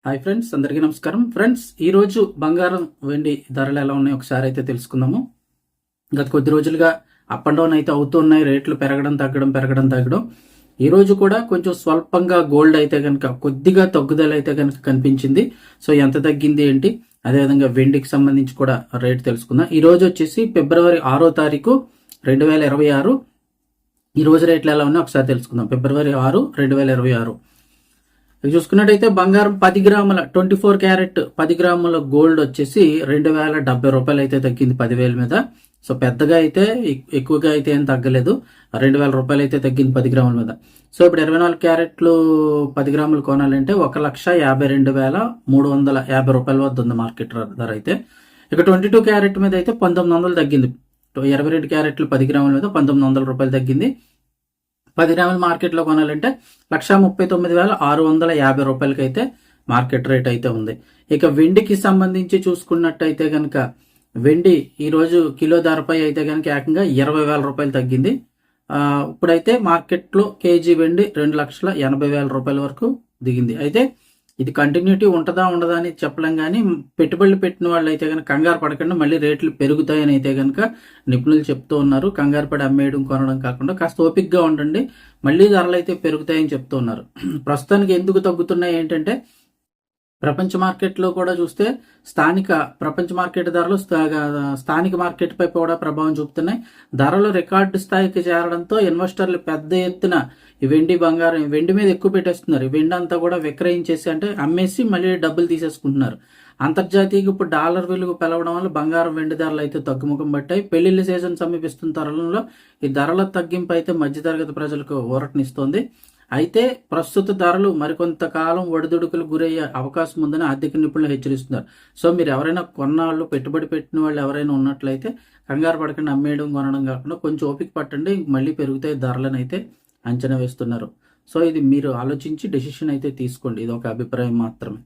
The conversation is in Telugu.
హాయ్ ఫ్రెండ్స్, అందరికీ నమస్కారం. ఫ్రెండ్స్, ఈరోజు బంగారం వెండి ధరలు ఎలా ఉన్నాయో ఒకసారి అయితే తెలుసుకుందాము. గత కొద్ది రోజులుగా అప్ అండ్ డౌన్ అయితే అవుతున్నాయి, రేట్లు పెరగడం తగ్గడం. ఈ రోజు కూడా కొంచెం స్వల్పంగా గోల్డ్ అయితే కనుక కొద్దిగా తగ్గుదల అయితే కనుక కనిపించింది. సో ఎంత తగ్గింది ఏంటి, అదేవిధంగా వెండికి సంబంధించి కూడా రేట్ తెలుసుకుందాం. ఈ రోజు వచ్చేసి ఫిబ్రవరి 6వ తారీఖు 2026. ఈ రోజు రేట్లు ఎలా ఉన్నాయో ఒకసారి తెలుసుకుందాం. ఫిబ్రవరి 6, 2026. చూసుకున్నట్టయితే బంగారం 10 గ్రాముల 24 క్యారెట్ 10 గ్రాముల గోల్డ్ వచ్చేసి 2070 రూపాయలు అయితే తగ్గింది 10,000 మీద. సో పెద్దగా అయితే ఎక్కువగా అయితే ఏం తగ్గలేదు, 2000 రూపాయలు అయితే తగ్గింది 10 గ్రాముల మీద. సో ఇప్పుడు 24 క్యారెట్లు 10 గ్రాములు కొనాలంటే 1,52,350 రూపాయల వద్ద ఉంది మార్కెట్ ధర అయితే. ఇక 22 క్యారెట్ మీద అయితే 1900 తగ్గింది. 22 క్యారెట్లు 10 గ్రాముల మీద 1900 రూపాయలు తగ్గింది. 10 గ్రాముల మార్కెట్లో కొనాలంటే 1,39,650 రూపాయలకి అయితే మార్కెట్ రేట్ అయితే ఉంది. ఇక వెండికి సంబంధించి చూసుకున్నట్టయితే కనుక వెండి ఈరోజు కిలో ధరపై అయితే కనుక ఏకంగా 20,000 రూపాయలు తగ్గింది. ఇప్పుడైతే మార్కెట్లో కేజీ వెండి 2,80,000 రూపాయల వరకు దిగింది. అయితే ఇది కంటిన్యూటీ ఉంటుందా ఉండదా అని చెప్పలేం, కానీ పెట్టుబడులు పెట్టిన వాళ్ళు అయితే కనుక కంగారు పడకుండా మళ్ళీ రేట్లు పెరుగుతాయని అయితే కనుక నిపుణులు చెప్తూ ఉన్నారు. కంగారు పడి అమ్మేయడం కొనడం కాకుండా కాస్త ఓపికగా ఉండండి, మళ్ళీ ధరలు అయితే పెరుగుతాయని చెప్తూ ఉన్నారు. ప్రస్తుతానికి ఎందుకు తగ్గుతున్నాయి ఏంటంటే, ప్రపంచ మార్కెట్లో కూడా చూస్తే ప్రపంచ మార్కెట్ ధరలు స్థానిక మార్కెట్ పై కూడా ప్రభావం చూపుతున్నాయి. ధరలు రికార్డు స్థాయికి చేరడంతో ఇన్వెస్టర్లు పెద్ద ఎత్తున వెండి మీద ఎక్కువ పెట్టేస్తున్నారు. వెండి అంతా కూడా విక్రయించేసి అంటే అమ్మేసి మళ్ళీ డబ్బులు తీసేసుకుంటున్నారు. అంతర్జాతీయంగా ఇప్పుడు డాలర్ విలువ పెరగడం వల్ల బంగారం వెండి ధరలు అయితే తగ్గుముఖం పట్టాయి. పెళ్లిళ్ళ సీజన్ సమీపిస్తున్న తరుణంలో ఈ ధరల తగ్గింపు అయితే మధ్యతరగతి ప్రజలకు ఊరటనిస్తోంది. అయితే ప్రస్తుత ధరలు మరికొంతకాలం ఒడిదుడుకులు గురయ్యే అవకాశం ఉందని ఆర్థిక నిపుణులు హెచ్చరిస్తున్నారు. సో మీరు ఎవరైనా కొన్నాళ్ళు పెట్టుబడి పెట్టిన వాళ్ళు ఎవరైనా ఉన్నట్లయితే కంగారు పడకుండా అమ్మేయడం కొనడం కాకుండా కొంచెం ఓపిక పట్టండి, మళ్ళీ పెరుగుతాయి ధరలను అయితే అంచనా వేస్తున్నారు. సో ఇది మీరు ఆలోచించి డెసిషన్ అయితే తీసుకోండి, ఇది ఒక అభిప్రాయం మాత్రమే.